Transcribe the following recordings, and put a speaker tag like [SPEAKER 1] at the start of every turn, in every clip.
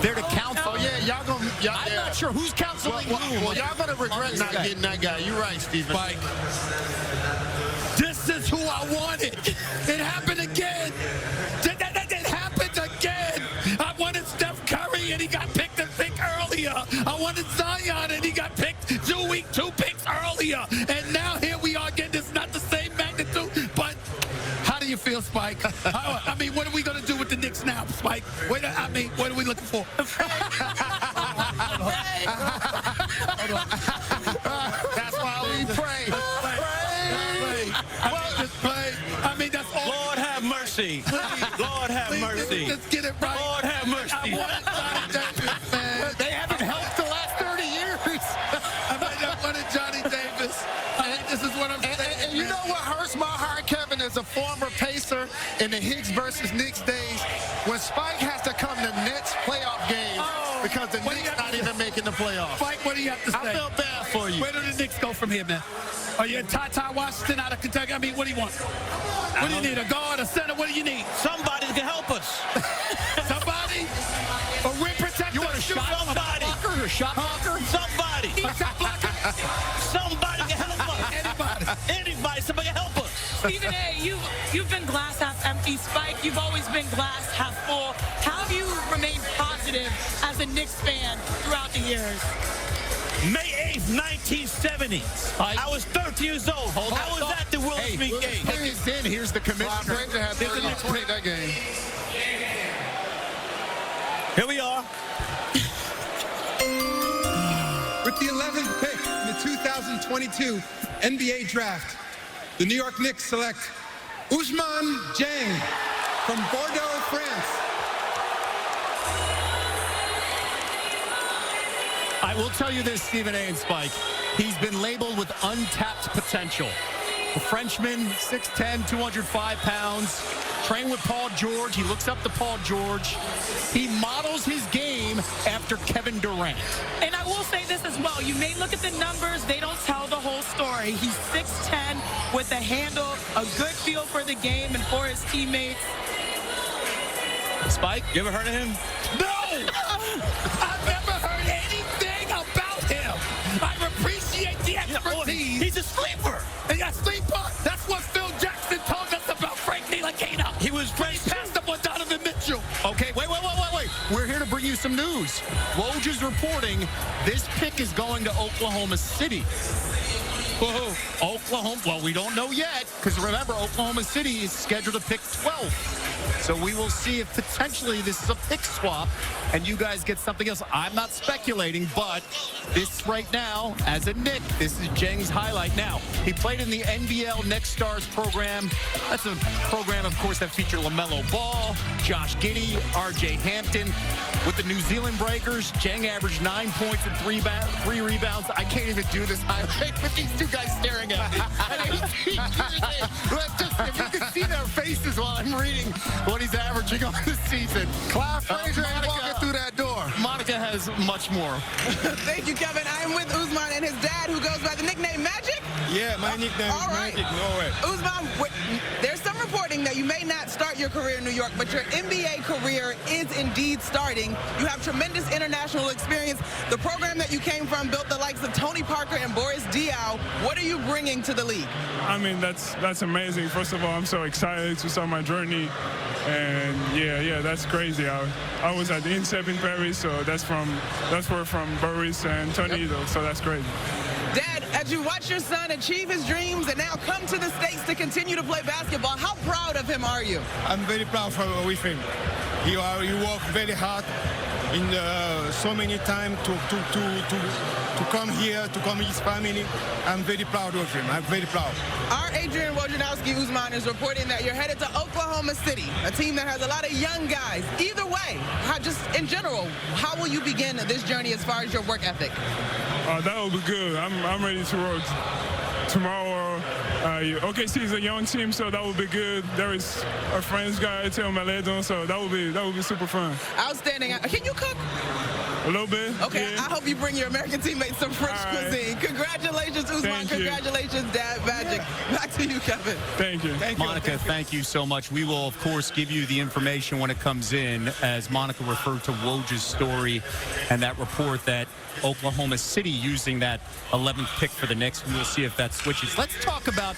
[SPEAKER 1] They're to counsel.
[SPEAKER 2] Oh, yeah, y'all going to...
[SPEAKER 1] I'm not sure who's counseling who.
[SPEAKER 2] Well, y'all going to regret not getting that guy. You're right, Stephen.
[SPEAKER 1] Spike. This is who I wanted. It happened again. It happened again. I wanted Steph Curry, and he got picked earlier. I wanted Zion, and he got picked 2 picks earlier. And now here we are again. It's not the same magnitude, but how do you feel, Spike? I mean, what are we going to do with the Knicks now, Spike? What are we looking for?
[SPEAKER 2] That's why we pray.
[SPEAKER 1] I mean, that's all.
[SPEAKER 3] Lord have mercy. Lord have mercy.
[SPEAKER 1] Let's get it right.
[SPEAKER 3] Lord have mercy.
[SPEAKER 1] I wanted Johnny Davis, man. They haven't helped the last 30 years. I wanted Johnny Davis. This is what I'm saying.
[SPEAKER 2] And you know what hurts my heart, Kevin, as a former Pacer in the Hicks versus Knicks days, when Spike has to come to Nets playoff games because the Knicks not even making the playoffs.
[SPEAKER 1] Spike, what do you have to say?
[SPEAKER 2] I feel bad for you.
[SPEAKER 1] Where do the Knicks go from here, man? Are you Ty Washington out of Kentucky? I mean, what do you want? What do you need? A guard, a center? What do you need?
[SPEAKER 3] Somebody that can help us.
[SPEAKER 1] Somebody? A rim protector? You want a shot
[SPEAKER 3] Somebody.
[SPEAKER 1] blocker? A shot blocker?
[SPEAKER 3] Somebody.
[SPEAKER 1] A shot blocker?
[SPEAKER 3] Somebody can help us.
[SPEAKER 1] Anybody.
[SPEAKER 3] Anybody. Somebody can help us.
[SPEAKER 4] Stephen A., you've been glass half empty. Spike, you've always been glass half full. How have you remained positive as a Knicks fan throughout the years?
[SPEAKER 3] May 8th, 1970. I was 13 years old. I was at the Will Smith game.
[SPEAKER 1] Take this in. Here's the commissioner.
[SPEAKER 2] Frazier had 30 that game.
[SPEAKER 3] Here we are.
[SPEAKER 5] With the 11th pick in the 2022 NBA Draft, the New York Knicks select Ousmane Dieng from Bordeaux, France.
[SPEAKER 1] I will tell you this, Stephen A. and Spike. He's been labeled with untapped potential. The Frenchman, 6'10", 205 pounds, trained with Paul George. He looks up to Paul George. He models his game after Kevin Durant.
[SPEAKER 4] And I will say this as well. You may look at the numbers. They don't tell the whole story. He's 6'10", with a handle, a good feel for the game and for his teammates.
[SPEAKER 3] Spike, you ever heard of him?
[SPEAKER 1] No! I've never heard anything about him. I appreciate the expertise.
[SPEAKER 3] He's a sleeper.
[SPEAKER 1] And a sleeper? That's what Phil Jackson told us about Frank Ntilikina.
[SPEAKER 3] He was great.
[SPEAKER 1] He passed up on Donovan Mitchell. Okay, wait. We're here to bring you some news. Woj is reporting this pick is going to Oklahoma City. Whoa. Oklahoma, well, we don't know yet, because remember, Oklahoma City is scheduled to pick 12th. So we will see if potentially this is a pick swap and you guys get something else. I'm not speculating, but this right now, as a Knick, this is Dieng's highlight. Now, he played in the NBL Next Stars program. That's a program, of course, that featured LaMelo Ball, Josh Giddey, RJ Hampton. With the New Zealand Breakers, Dieng averaged 9 points and 3 rebounds. I can't even do this highlight with these two guys staring at me. If you can see their faces while I'm reading what he's averaging on the season.
[SPEAKER 2] Clive Frazier ain't walking through that door.
[SPEAKER 1] Monica has much more.
[SPEAKER 6] Thank you, Kevin. I'm with Ousmane and his dad, who goes by the nickname Magic.
[SPEAKER 5] Yeah, my nickname is Magic. All right.
[SPEAKER 6] Ousmane, there's some reporting that you may not start your career in New York, but your NBA career is indeed starting. You have tremendous international experience. The program that you came from built the likes of Tony Parker and Boris Diaw. What are you bringing to the league?
[SPEAKER 7] I mean, that's amazing. First of all, I'm so excited to start my journey. And yeah, that's crazy. I was at the INSEP in Paris, so that's where from Boris and Tony, so that's crazy.
[SPEAKER 6] Dad, as you watch your son achieve his dreams and now come to the States to continue to play basketball, how proud of him are you?
[SPEAKER 5] I'm very proud with him. He worked very hard in so many times to come here, to come with his family. I'm very proud of him. I'm very proud.
[SPEAKER 6] Our Adrian Wojnarowski, Ousmane, is reporting that you're headed to Oklahoma City, a team that has a lot of young guys. Either way, just in general, how will you begin this journey as far as your work ethic?
[SPEAKER 7] That will be good. I'm ready to work tomorrow. OKC is a young team, so that will be good. There is a French guy, Theo Maledon, so that will be super fun.
[SPEAKER 6] Outstanding. Can you cook?
[SPEAKER 7] A little bit.
[SPEAKER 6] Okay,
[SPEAKER 7] yeah.
[SPEAKER 6] I hope you bring your American teammates some French cuisine. Congratulations, Ousmane.
[SPEAKER 7] Thank you.
[SPEAKER 6] Congratulations, Dad Magic. Back to you, Kevin.
[SPEAKER 7] Thank you.
[SPEAKER 1] Monica, thank you so much. We will, of course, give you the information when it comes in, as Monica referred to Woj's story and that report that Oklahoma City using that 11th pick for the Knicks. We will see if that switches. Let's talk about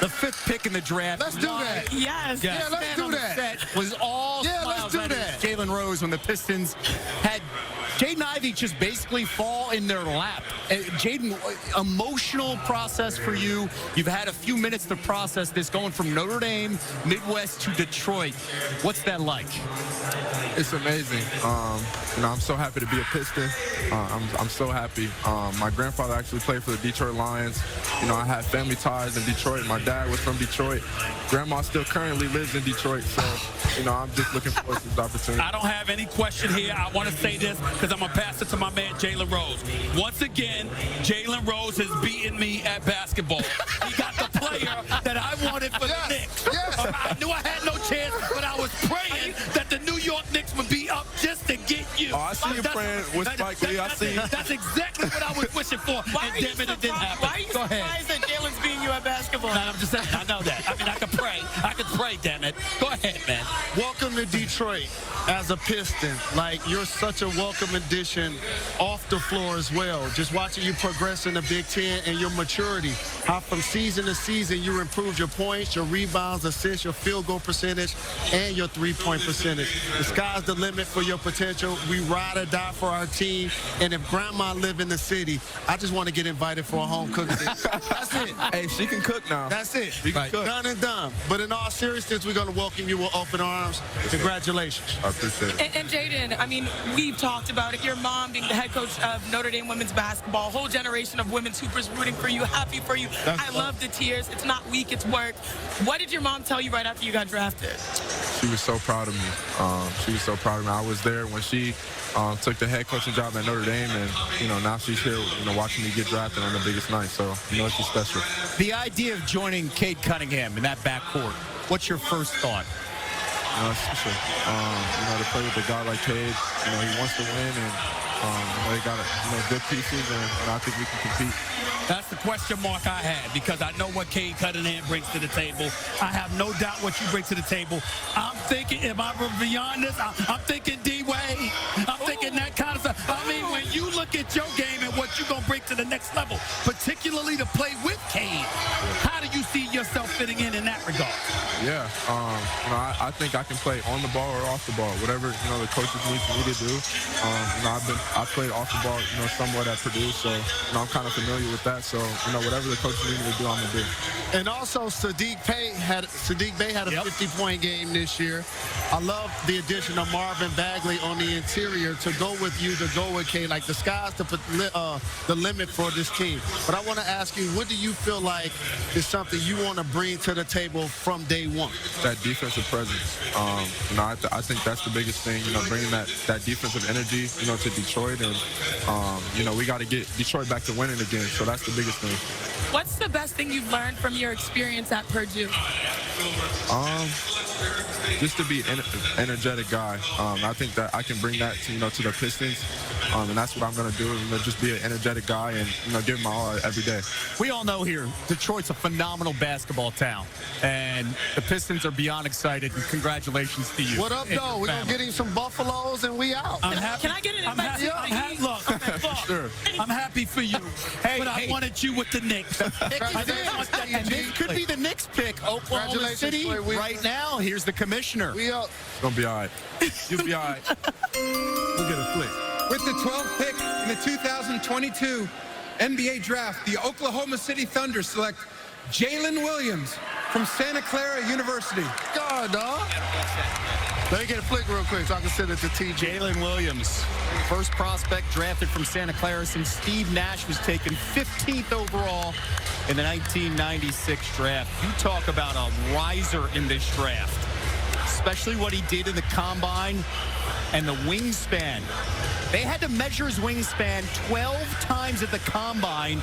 [SPEAKER 1] the 5th pick in the draft.
[SPEAKER 2] Let's do that.
[SPEAKER 4] Yes.
[SPEAKER 2] Yeah, let's do that.
[SPEAKER 1] Set was all
[SPEAKER 2] Yeah, let's
[SPEAKER 1] smiles.
[SPEAKER 2] do
[SPEAKER 1] That
[SPEAKER 2] that.
[SPEAKER 1] is Jalen Rose when the Pistons had Jaden Ivey just basically fall in their lap. Jaden, emotional process for you. You've had a few minutes to process this, going from Notre Dame, Midwest to Detroit. What's that like?
[SPEAKER 8] It's amazing. I'm so happy to be a Piston. I'm so happy. My grandfather actually played for the Detroit Lions. I have family ties in Detroit. My dad was from Detroit. Grandma still currently lives in Detroit. So, I'm just looking forward to this opportunity.
[SPEAKER 3] I don't have any question here. I want to say this because I'm going to pass it to my man, Jalen Rose. Once again, Jalen Rose has beaten me at basketball. He got the player that I wanted for the Knicks.
[SPEAKER 2] Yes.
[SPEAKER 3] I knew I had no chance, but I was praying that the New York Knicks would be up just to get you.
[SPEAKER 8] Oh, I see you praying with Spike Lee. I see you.
[SPEAKER 3] That's exactly what I was wishing for.
[SPEAKER 4] Why
[SPEAKER 3] And
[SPEAKER 4] are you
[SPEAKER 3] damn it, it didn't happen.
[SPEAKER 4] Why are you
[SPEAKER 3] Go ahead.
[SPEAKER 4] surprised that Jalen's beating you at basketball?
[SPEAKER 3] No, I'm just saying, I know that. I mean, I could pray. I could pray, damn it. Go ahead, man.
[SPEAKER 2] Welcome to Detroit as a Piston. Like, you're such a welcome addition off the floor as well. Just watching you progress in the Big Ten and your maturity. How from season to season you improved your points, your rebounds, assists, your field goal percentage, and your three-point percentage. The sky's the limit for your potential. We ride or die for our team. And if Grandma live in the city, I just want to get invited for a home cooking. That's it.
[SPEAKER 8] Hey, she can cook now.
[SPEAKER 2] That's it.
[SPEAKER 8] She can cook.
[SPEAKER 2] Done and done. But in all seriousness, we're going to welcome you with open arms. Congratulations.
[SPEAKER 8] I appreciate it.
[SPEAKER 4] And Jaden, I mean, we've talked about it. Your mom being the head coach of Notre Dame women's basketball, a whole generation of women's hoopers rooting for you, happy for you. I love the tears. It's not weak, it's work. What did your mom tell you right after you got drafted?
[SPEAKER 8] She was so proud of me. She was so proud of me. I was there when she took the head coaching job at Notre Dame, and now she's here, watching me get drafted on the biggest night. So it's just special.
[SPEAKER 1] The idea of joining Cade Cunningham in that backcourt, what's your first thought?
[SPEAKER 8] It's special. To play with a guy like Cade, he wants to win, and they got good pieces, and I think we can compete.
[SPEAKER 3] That's the question mark I had, because I know what Cade Cunningham brings to the table. I have no doubt what you bring to the table. I'm thinking, am I beyond this? I'm thinking D-Wade. I'm thinking that kind of stuff. I mean, when you look at your game and what you're going to bring to the next level, particularly to play with Cade, how do you see yourself fitting in that regard?
[SPEAKER 8] Yeah, I think I can play on the ball or off the ball, whatever the coaches need me to do. I played off the ball, somewhat at Purdue, so I'm kind of familiar with that. So whatever the coaches need me to do, I'm gonna do.
[SPEAKER 2] And also, Sadiq Bey had a 50-point game this year. I love the addition of Marvin Bagley on the interior to go with you, to go with Cade. Like, the sky's the limit for this team. But I want to ask you, what do you feel like is something you want to bring to the table from day one?
[SPEAKER 8] That defensive presence. I think that's the biggest thing. Bringing that defensive energy, to Detroit, and we got to get Detroit back to winning again. So that's the biggest thing.
[SPEAKER 4] What's the best thing you've learned from your experience at Purdue?
[SPEAKER 8] Just to be an energetic guy. I think that I can bring that to the Pistons, and that's what I'm going to do. Just be an energetic guy and give my all every day.
[SPEAKER 1] We all know here, Detroit's a phenomenal basketball town, and the Pistons are beyond excited. And congratulations to you.
[SPEAKER 2] What up, though? We're going to get him some Buffaloes, and we out.
[SPEAKER 3] I'm happy.
[SPEAKER 4] Can I get an invite?
[SPEAKER 3] Look, I'm happy for you, but I wanted you with the Knicks.
[SPEAKER 1] And this could be the Knicks pick, Oklahoma City, right now. Here's the commissioner.
[SPEAKER 2] We up.
[SPEAKER 8] It's going to be all right. You'll be all right.
[SPEAKER 2] We'll get a flick.
[SPEAKER 9] With the 12th pick in the 2022 NBA Draft, the Oklahoma City Thunder select Jalen Williams from Santa Clara University.
[SPEAKER 2] God, dog. Let me get a flick real quick so I can send it to TJ.
[SPEAKER 1] Jalen Williams, first prospect drafted from Santa Clara since Steve Nash was taken 15th overall in the 1996 draft. You talk about a riser in this draft, especially what he did in the combine and the wingspan. They had to measure his wingspan 12 times at the combine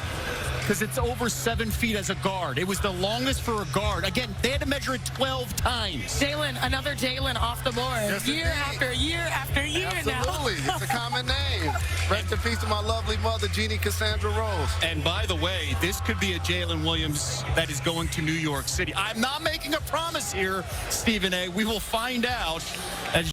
[SPEAKER 1] because it's over 7 feet as a guard. It was the longest for a guard. Again, they had to measure it 12 times.
[SPEAKER 4] Jalen, another Jalen off the board.
[SPEAKER 2] Yes,
[SPEAKER 4] year after year after year now.
[SPEAKER 2] Absolutely. It's a common name. Rest in peace to my lovely mother, Jeannie Cassandra Rose.
[SPEAKER 1] And by the way, this could be a Jalen Williams that is going to New York City. I'm not making a promise here, Stephen A. We will find out as